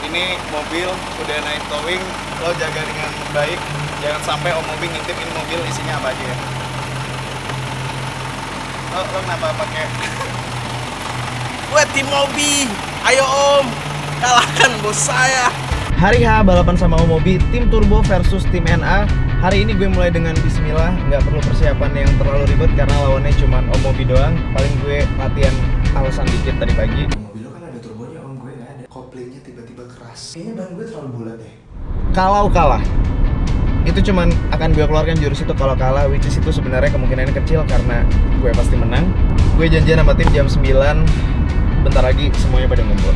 Ini mobil udah naik towing, lo jaga dengan baik. Jangan sampai Om Mobi ngintip ini mobil isinya apa aja ya. Lo kenapa pakai? Gue tim Mobi, ayo Om, kalahkan bos saya. Hari H balapan sama Om Mobi, tim Turbo versus tim NA. Hari ini gue mulai dengan bismillah, nggak perlu persiapan yang terlalu ribet karena lawannya cuma Om Mobi doang. Paling gue latihan alasan dikit tadi pagi. Mobil lo kan ada turbonya, Om, gue nggak ada. Koplingnya tiba-tiba keras. Kayaknya ban gue terlalu bulat deh. Kalau kalah, itu cuman akan gue keluarkan jurus itu kalau kalah, which is itu sebenarnya kemungkinannya kecil karena gue pasti menang. Gue janjian sama tim jam 9, bentar lagi semuanya pada ngumpul.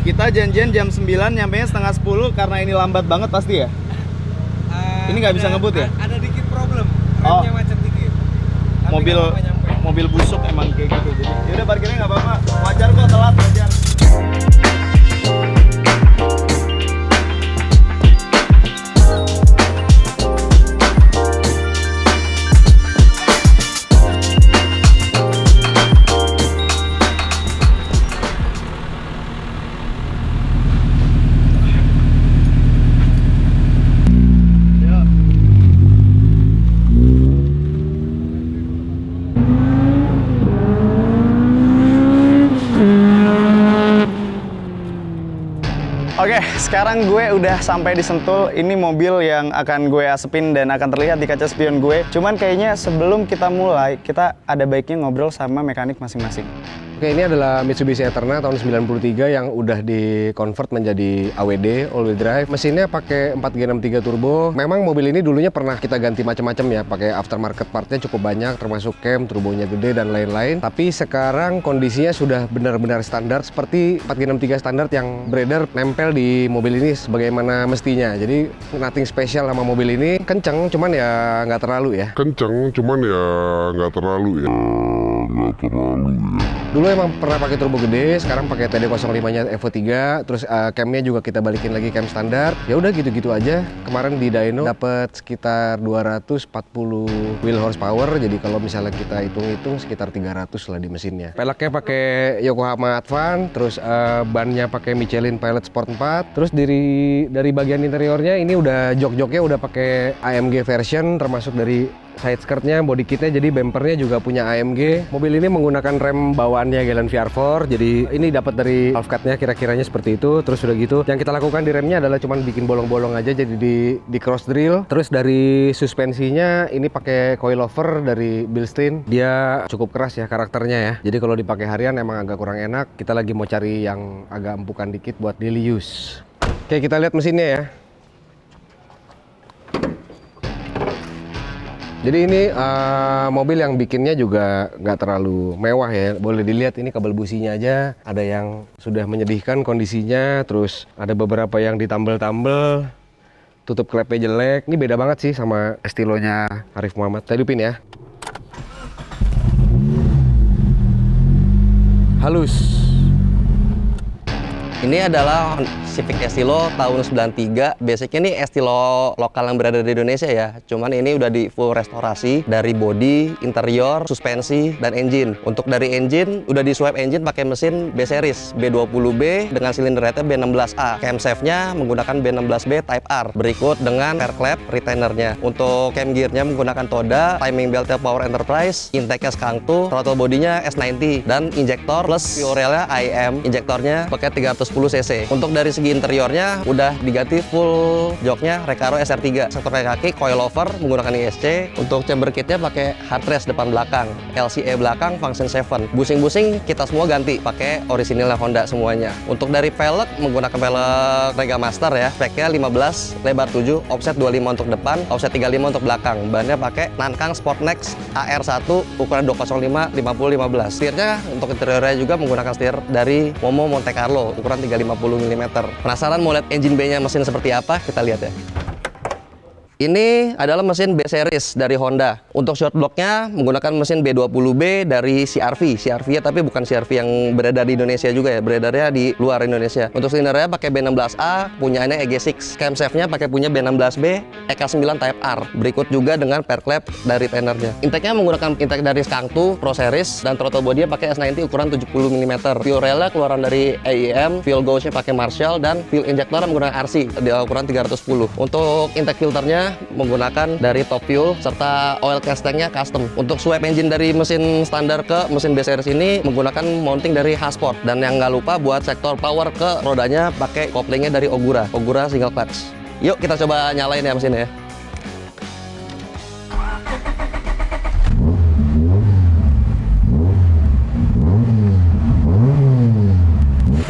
Kita janjian jam 9, nyampenya setengah 10 karena ini lambat banget pasti ya? Ini nggak bisa ngebut ya? Ada dikit problem, remnya macet dikit. Tapi mobil busuk emang kayak gitu. Jadi yaudah parkirnya nggak apa-apa, wajar kok telat, wajar. Oke, sekarang gue udah sampai di Sentul. Ini mobil yang akan gue asepin dan akan terlihat di kaca spion gue. Cuman kayaknya sebelum kita mulai, kita ada baiknya ngobrol sama mekanik masing-masing. Oke, ini adalah Mitsubishi Eterna tahun 93 yang udah di-convert menjadi AWD, all wheel drive. Mesinnya pakai 4G63 turbo. Memang mobil ini dulunya pernah kita ganti macam-macam ya, pakai aftermarket partnya cukup banyak, termasuk cam, turbonya gede dan lain-lain. Tapi sekarang kondisinya sudah benar-benar standar seperti 4G63 standar yang beredar nempel di mobil ini sebagaimana mestinya. Jadi nothing special sama mobil ini. Kenceng, cuman ya nggak terlalu ya. Dulu emang pernah pakai turbo gede, sekarang pakai TD05-nya Evo 3, terus camnya juga kita balikin lagi cam standar. Ya udah gitu-gitu aja. Kemarin di dyno dapat sekitar 240 wheel horsepower, jadi kalau misalnya kita hitung-hitung sekitar 300 lah di mesinnya. Peleknya pakai Yokohama Advan, terus bannya pakai Michelin Pilot Sport 4. Terus dari bagian interiornya ini udah jok-joknya udah pakai AMG version, termasuk dari side skirtnya, body kitnya, jadi bumpernya juga punya AMG. Mobil ini menggunakan rem bawaannya Galant VR4, jadi ini dapat dari half cut-nya kira-kiranya seperti itu. Terus udah gitu, yang kita lakukan di remnya adalah cuman bikin bolong-bolong aja, jadi di cross drill. Terus dari suspensinya ini pakai coilover dari Bilstein. Dia cukup keras ya karakternya ya. Jadi kalau dipakai harian emang agak kurang enak. Kita lagi mau cari yang agak empukan dikit buat daily use. Oke, kita lihat mesinnya ya. Jadi ini mobil yang bikinnya juga nggak terlalu mewah ya. Boleh dilihat ini kabel businya aja ada yang sudah menyedihkan kondisinya. Terus ada beberapa yang ditambel-tambel, tutup klepnya jelek. Ini beda banget sih sama estilonya Arif Muhammad. Saya hidupin ya. Halus. Ini adalah Civic Estilo tahun 93. Basicnya ini Estilo lokal yang berada di Indonesia ya. Cuman ini udah di full restorasi dari body, interior, suspensi, dan engine. Untuk dari engine, udah di swap engine pakai mesin B-Series B20B dengan silinder rate B16A. Camshaft-nya menggunakan B16B Type R. Berikut dengan air clap retainernya. Untuk cam gear-nya menggunakan Toda, timing belt-nya Power Enterprise, intake-nya Skangtu, throttle body-nya S90, dan injektor plus fuel rail-nya IM. Injektornya pakai 300 cc. Untuk dari segi interiornya udah diganti full joknya Recaro SR3, sektor kaki coilover menggunakan ISC. Untuk chamber kitnya pakai hard rest depan belakang, LCE belakang, function 7. Busing-busing kita semua ganti pakai orisinilnya Honda semuanya. Untuk dari velg menggunakan velg Rega Master ya, speknya 15, lebar 7, offset 25 untuk depan, offset 35 untuk belakang. Bannya pakai Nankang Sportnex AR1 ukuran 205 50-15. Setirnya untuk interiornya juga menggunakan setir dari Momo Monte Carlo ukuran 350 mm. Penasaran mau lihat engine bay-nya mesin seperti apa? Kita lihat ya. Ini adalah mesin B series dari Honda. Untuk short blocknya menggunakan mesin B20B dari CR-V ya, tapi bukan CR-V yang beredar di Indonesia juga ya, beredarnya di luar Indonesia. Untuk silindernya pakai B16A, punyanya EG6. Camshaftnya pakai punya B16B, EK9 Type R. Berikut juga dengan perklep dari tenernya. Intake-nya menggunakan intake dari Skangtu Pro Series, dan throttle body-nya pakai S90 ukuran 70 mm. Fuel rail-nya keluaran dari AEM, fuel gauge-nya pakai Marshall, dan fuel injector menggunakan RC di ukuran 310. Untuk intake filternya menggunakan dari Top Fuel, serta oil gas tanknya custom. Untuk swap engine dari mesin standar ke mesin B series ini menggunakan mounting dari Hasport. Dan yang nggak lupa buat sektor power ke rodanya pakai koplingnya dari Ogura single clutch. Yuk kita coba nyalain ya mesinnya ya.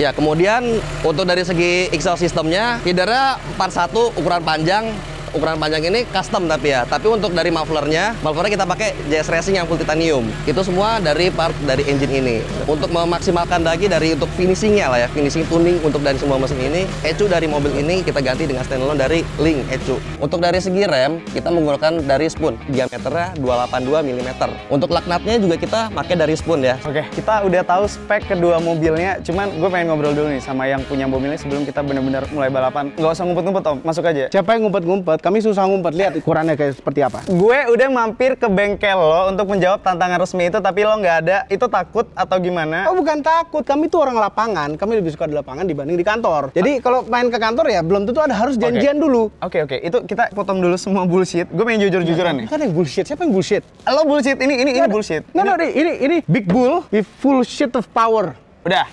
Ya, kemudian untuk dari segi exhaust sistemnya, feedernya 41 ukuran panjang. Ukuran panjang ini custom tapi untuk dari mufflernya kita pakai JS Racing yang full titanium. Itu semua dari part dari engine ini. Untuk memaksimalkan lagi dari untuk finishingnya lah ya, finishing tuning untuk dari semua mesin ini, ECU dari mobil ini kita ganti dengan standalone dari Link ECU. Untuk dari segi rem kita menggunakan dari Spoon, diameternya 282 mm. Untuk lug nutnya juga kita pakai dari Spoon ya. Oke, kita udah tahu spek kedua mobilnya, cuman gue pengen ngobrol dulu nih sama yang punya mobilnya sebelum kita benar-benar mulai balapan. Nggak usah ngumpet-ngumpet Om, masuk aja. Siapa yang ngumpet-ngumpet? Kami susah ngumpet, lihat ukurannya kayak seperti apa. Gue udah mampir ke bengkel lo untuk menjawab tantangan resmi itu, tapi lo nggak ada. Itu takut atau gimana? Oh bukan takut, kami tuh orang lapangan. Kami lebih suka di lapangan dibanding di kantor. Jadi kalau main ke kantor ya belum tentu ada, harus janjian dulu. Oke, itu kita potong dulu semua bullshit. Gue pengen jujur-jujuran nih. Kan yang bullshit, siapa yang bullshit? Lo bullshit, ini bullshit. Ini big bull with full shit of power. Udah.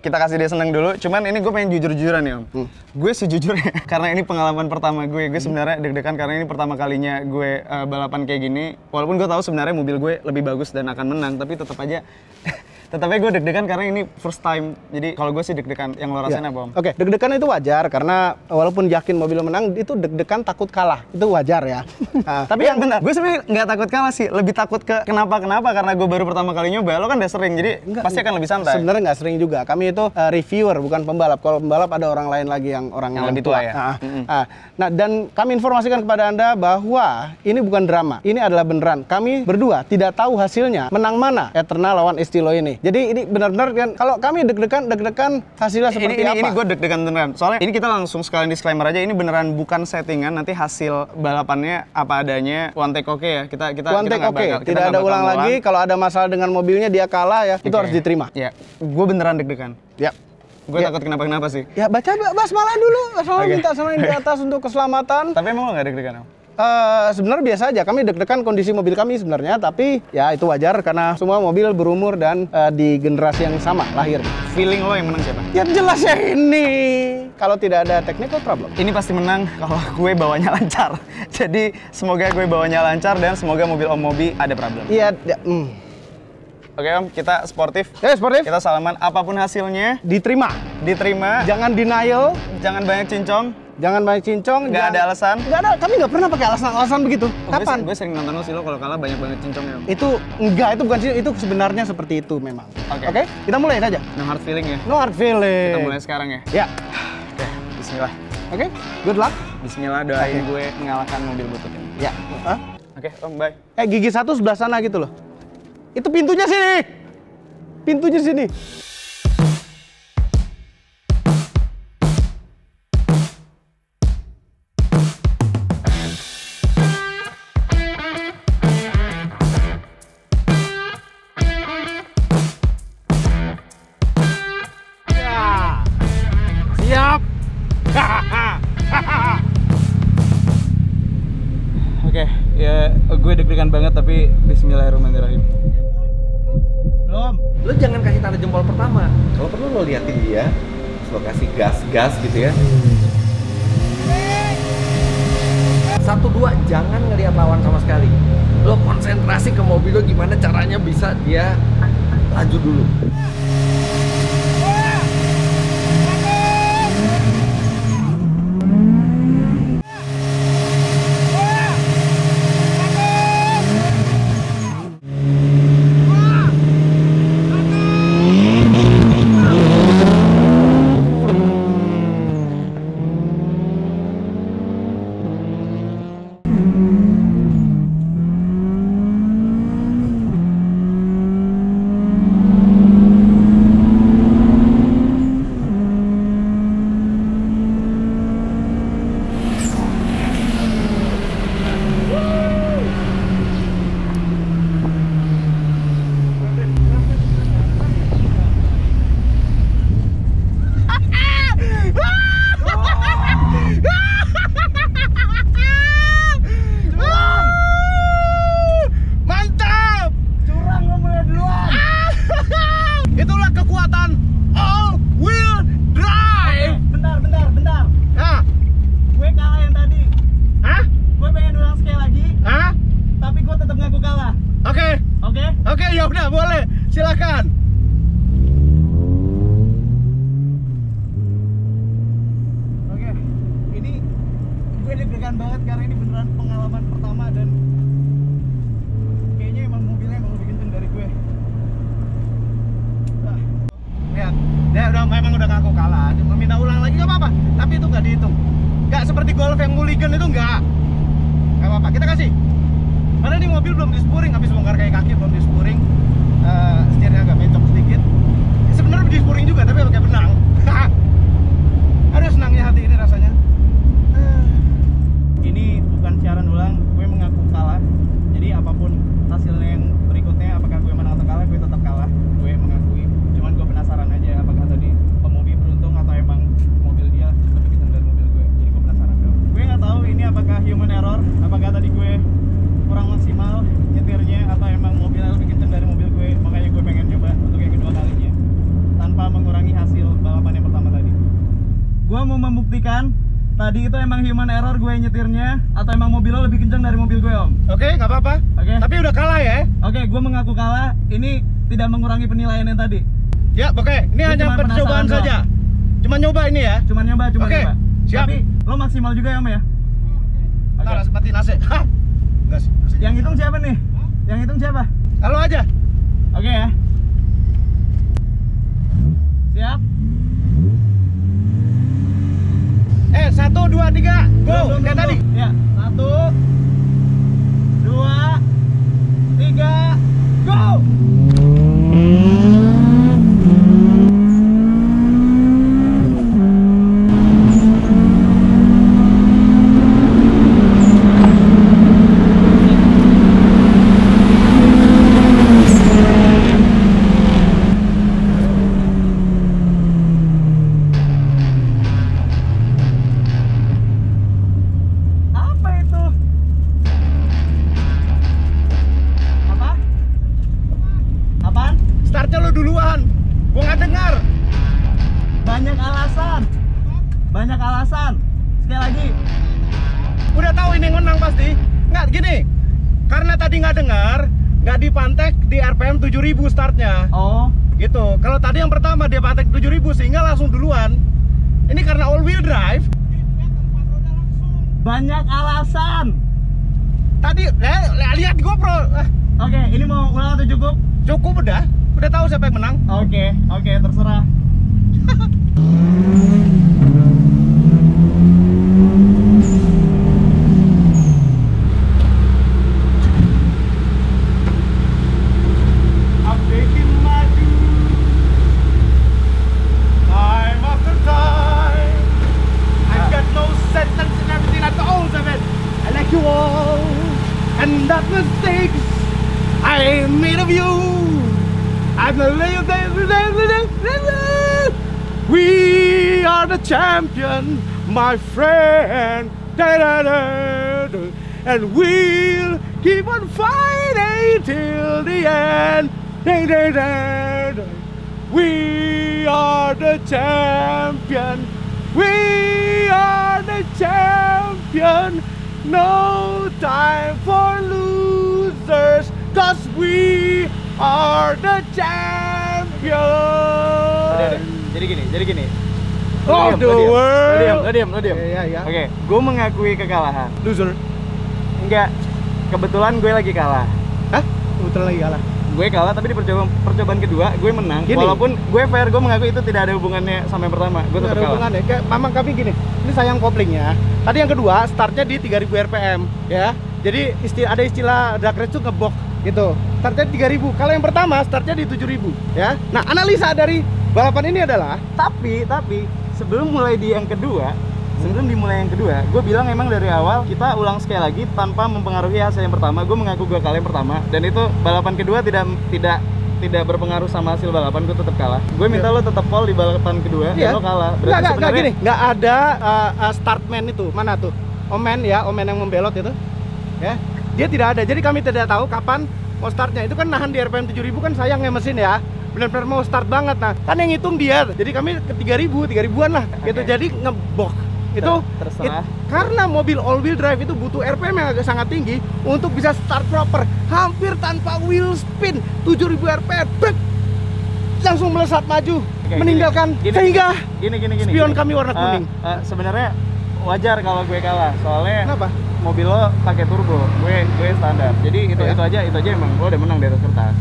Kita kasih dia seneng dulu, cuman ini gue pengen jujur-jujuran nih Om. Gue sejujurnya, karena ini pengalaman pertama gue sebenarnya deg-degan karena ini pertama kalinya gue balapan kayak gini. Walaupun gue tahu sebenarnya mobil gue lebih bagus dan akan menang, tapi tetap aja gue deg-degan karena ini first time. Jadi kalau gue sih deg-degan. Yang lo rasain apa Om? Oke, deg-degan itu wajar karena walaupun yakin mobil menang, itu deg-degan takut kalah. Itu wajar ya. Tapi yang benar, gue sebenarnya nggak takut kalah sih, lebih takut ke kenapa karena gue baru pertama kali nyoba. Lo kan udah sering, jadi pasti akan lebih santai. Sebenarnya nggak sering juga. Kami itu reviewer bukan pembalap. Kalau pembalap ada orang lain lagi yang lebih tua ya. Nah, dan kami informasikan kepada Anda bahwa ini bukan drama. Ini adalah beneran. Kami berdua tidak tahu hasilnya menang mana Eternal lawan Estilo ini. Jadi ini benar-benar kan, kalau kami deg-degan hasilnya seperti apa? Ini gue deg-degan beneran. Soalnya ini kita langsung sekalian disclaimer aja, ini beneran bukan settingan. Nanti hasil balapannya apa adanya, one take oke ya. Kita one take oke. Tidak ada ulang lagi. Kalau ada masalah dengan mobilnya dia kalah ya, itu harus diterima. Ya, gue beneran deg-degan. Ya. Gue takut kenapa-kenapa sih. Ya baca basmalah dulu, minta sama yang di atas untuk keselamatan. Tapi emang lo nggak deg-degan Om? Sebenarnya biasa aja, kami deg-degan kondisi mobil kami sebenarnya, tapi ya itu wajar karena semua mobil berumur dan di generasi yang sama lahir. Feeling lo yang menang siapa? Ya jelas ya ini. Kalau tidak ada technical problem. Ini pasti menang kalau gue bawanya lancar. Jadi semoga gue bawanya lancar dan semoga mobil Om Mobi ada problem. Iya. Oke Om, kita sportif. Sportif. Kita salaman, apapun hasilnya Diterima. Jangan denial. Jangan banyak cincong. Nggak ada alasan. Nggak ada. Kami nggak pernah pakai alasan begitu. Kapan? Gue sering nonton lo sih, lo kalau kalah banyak banget cincongnya. Itu bukan sih. Itu sebenarnya seperti itu memang. Oke. Kita mulai saja. No hard feeling ya. No hard feeling. Kita mulai sekarang ya. Ya. Oke, bismillah. Oke. Good luck. Bismillah, doain gue mengalahkan mobil butut ini. Ya. Oke, Om, bye. Gigi satu sebelah sana gitu loh. Itu pintunya sini. Pintunya sini. Siap. Oke, ya gue deg-degan banget tapi bismillahirrahmanirrahim. Belum. Lo jangan kasih tanda jempol pertama. Kalau perlu lo liatin dia, terus lo kasih gas gitu ya. 1, 2, jangan ngelihat lawan sama sekali. Lo konsentrasi ke mobil lo gimana caranya bisa dia laju dulu. Oke, ya udah boleh. Silakan. Oke. Ini gue deg-degan banget karena ini beneran pengalaman pertama dan kayaknya emang mobilnya emang lebih kenceng dari gue. Lihat, dia memang udah ngaku kalah. Meminta ulang lagi nggak apa-apa, tapi itu nggak dihitung. Nggak seperti Golf yang mulligan itu nggak apa-apa. Kita kasih. Padahal ini mobil belum dispuring, habis bongkar kayak kaki belum dispuring, setirnya agak bencok sedikit. Sebenarnya dispuring juga, tapi pakai benang. Aduh, senangnya hati ini rasanya. Ini bukan siaran ulang, gue mengaku kalah. Jadi apapun hasilnya yang berikutnya, apakah gue menang atau kalah, gue tetap kalah. Gue mengakui. Cuman gue penasaran aja, apakah tadi pemudi beruntung atau emang mobil dia lebih kencang dari mobil gue. Jadi gue penasaran dong. Gue nggak tahu ini apakah human error, apakah tadi gue kurang maksimal nyetirnya atau emang mobilnya lebih kenceng dari mobil gue. Makanya gue pengen coba untuk yang kedua kalinya tanpa mengurangi hasil balapan yang pertama tadi. Gue mau membuktikan tadi itu emang human error gue nyetirnya atau emang mobilnya lebih kenceng dari mobil gue, Om. Oke, nggak apa-apa. Oke. Tapi udah kalah ya? Oke, gue mengaku kalah. Ini tidak mengurangi penilaian yang tadi. Ya, oke. Ini hanya percobaan saja. Cuma nyoba ini ya? Cuma nyoba, nyoba. Siap. Tapi lo maksimal juga ya, Om ya? Oke. Ntar mati nasi. Enggak sih. Yang hitung siapa nih? Yang hitung siapa? Halo aja. Oke ya. Siap. 1, 2, 3, go. Kayak tadi. Ya. 1, 2, 3, go. Banyak alasan. Sekali lagi. Udah tahu ini menang pasti. Nggak gini. Karena tadi nggak dengar, nggak dipantek di RPM 7000 startnya. Oh. Gitu. Kalau tadi yang pertama dia pantek 7000 sehingga langsung duluan. Ini karena all wheel drive. Banyak alasan. Tadi lihat GoPro. Oke, ini mau ulang atau cukup? Cukup udah. Udah tahu siapa yang menang. Oke, terserah. And that mistakes I made of you. I'm a little we are the champion, my friend. And we'll keep on fighting till the end. Ding, ding, ding, ding. We are the champion. We are the champion. No time for losers, 'cause we are the champion. Jadi gini. Of the world. Lo diam. Ya. Oke, gue mengakui kekalahan. Loser. Enggak, kebetulan gue lagi kalah. Hah? Kebetulan lagi kalah. Gue kalah, tapi di percobaan kedua gue menang. Gini. Walaupun gue fair, gue mengakui itu tidak ada hubungannya sama yang pertama. Gue tetap kalah. Hubungannya. Kayak memang kami gini. Ini sayang koplingnya. Tadi yang kedua startnya di 3000 RPM, ya. Jadi ada istilah drag race itu ngebok gitu. Startnya 3000. Kalau yang pertama startnya di 7000, ya. Nah, analisa dari balapan ini adalah Tapi sebelum dimulai yang kedua, gue bilang emang dari awal kita ulang sekali lagi tanpa mempengaruhi hasil yang pertama. Gue mengaku gue kalah yang pertama, dan itu balapan kedua tidak berpengaruh sama hasil balapan. Gue tetap kalah. Gue minta lo tetap pole di balapan kedua, dan lo kalah. Berarti nggak gini, nggak ada startman itu. Mana tuh? Omen yang membelot itu, ya. Dia tidak ada. Jadi kami tidak tahu kapan mau startnya. Itu kan nahan di RPM 7000 kan sayangnya mesin ya. Benar-benar mau start banget. Nah, kan yang hitung dia. Jadi kami ke 3000-an lah gitu. Jadi ngebok. Itu terserah. Karena mobil all wheel drive itu butuh RPM yang agak sangat tinggi untuk bisa start proper, hampir tanpa wheel spin. 7000 RPM, brek, langsung melesat maju, meninggalkan sehingga spion kami warna kuning. Sebenarnya wajar kalau gue kalah, soalnya Kenapa? mobil lo pakai turbo, gue standar. Jadi itu aja emang lo udah menang di atas kertas.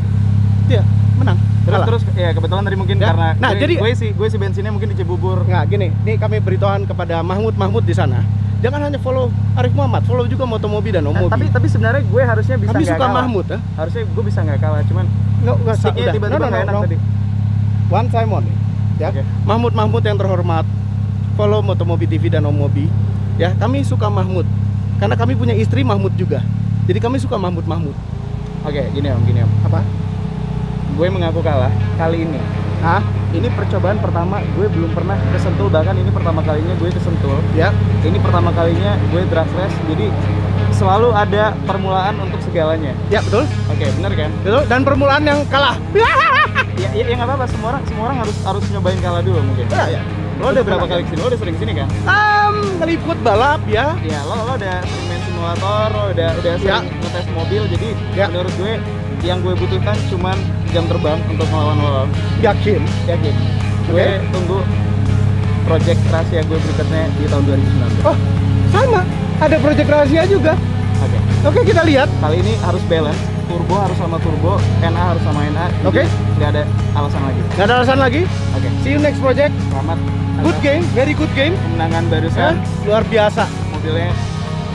Iya, menang. Terus ya kebetulan tadi mungkin Ya. karena Nah, gue si bensinnya mungkin di Cibubur. Nggak, gini, ini kami beritahuan kepada Mahmud di sana. Jangan hanya follow Arif Muhammad, follow juga Motomobi dan Omobi. Tapi sebenarnya gue harusnya bisa Kami nggak suka kalah. Mahmud, ya? Harusnya gue bisa nggak kalah, cuman Nggak, sticknya udah. tiba-tiba nggak enak tadi. One time only, ya. Oke. Mahmud yang terhormat, follow Motomobi TV dan Omobi. Ya, kami suka Mahmud karena kami punya istri Mahmud juga. Jadi kami suka Mahmud. Oke, gini om. Apa? Gue mengaku kalah kali ini. Hah? Ini percobaan pertama, gue belum pernah kesentul, bahkan ini pertama kalinya gue kesentul. Ya. Ini pertama kalinya gue drag race, jadi selalu ada permulaan untuk segalanya. Ya, betul. Oke, bener kan? Betul. Dan permulaan yang kalah. Ya nggak apa-apa, semua orang harus nyobain kalah dulu mungkin. Ya. Lo udah berapa kali kesini? Lo udah sering kesini kan? Ngeliput balap ya. Iya, lo udah sering main simulator, lo udah sering ngetes mobil, jadi menurut gue yang gue butuhkan cuman jam terbang untuk melawan. Yakin. Gue tunggu project rahasia gue berikutnya di tahun 2019. Oh, sama. Ada project rahasia juga. Oke, kita lihat. Kali ini harus balance. Turbo harus sama turbo, NA harus sama NA. Oke. Nggak ada alasan lagi. Nggak ada alasan lagi. Oke. See you next project. Selamat. Good game, very good game. Kemenangan barusan. Luar biasa. Mobilnya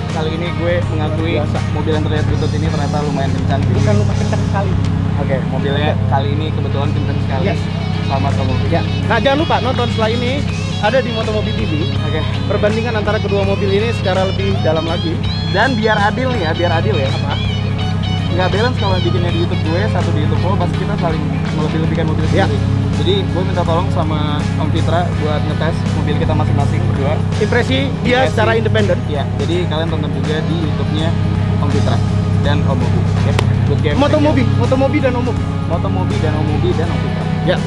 kali ini gue mengakui Biasa. mobil yang terlihat berikut ini ternyata lumayan kencang. Bukan lupa kencang sekali. Oke, mobilnya kali ini kebetulan kencang sekali. Yes. Selamat ke mobil. Ya. Nah, jangan lupa nonton setelah ini ada di Motomobi TV. Oke. Perbandingan antara kedua mobil ini secara lebih dalam lagi. Dan biar adil nih ya, Apa? Nggak balance kalau bikinnya di YouTube gue, satu di YouTube lo, pasti kita saling melebih-lebihkan mobil sendiri. Jadi gue minta tolong sama Om Fitra buat ngetes mobil kita masing-masing berdua. Impresi dia secara independen. Iya, jadi kalian tonton juga di YouTube-nya Om Fitra dan Om Mobi. Oke, good game. Motomobi dan Omobi. Motomobi dan Om Mobi dan Om Fitra. Ya.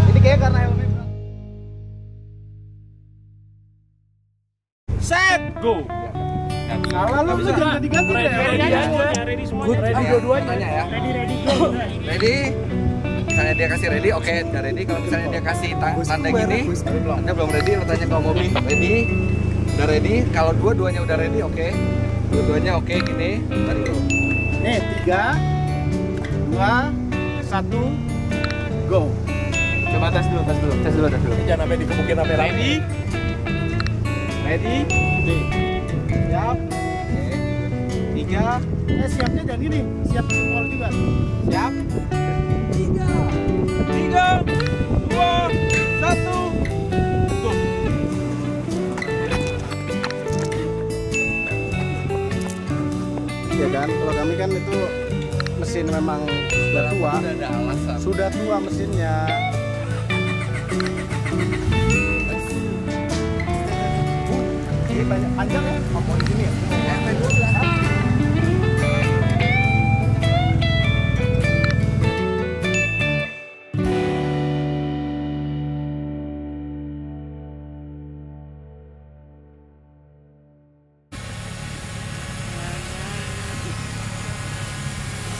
Ini kayak karena helmnya. Set, go. Salah lo tuh jangan ganti-ganti deh. Ready semua. Ready dua-duanya ya. Ready go. Ready? Misalnya dia kasih ready, oke, udah ready. Kalau misalnya dia kasih tanda gini, Anda belum ready, lo tanya ke Om Mobi. Ready? Udah ready? Kalau dua-duanya udah ready, oke. Dua-duanya oke, gini. Tadi dulu. Nih, 3, 2, 1, go. Coba tes dulu. Jangan sampai dikebukin sampai ready. Ready? Siap. 3. Siapnya jangan gini. Siap jempol juga. Siap. 3, 2, 1, go. Ya kan, kalau kami kan itu mesin memang sudah tua. Udah ada alasan. Sudah tua mesinnya.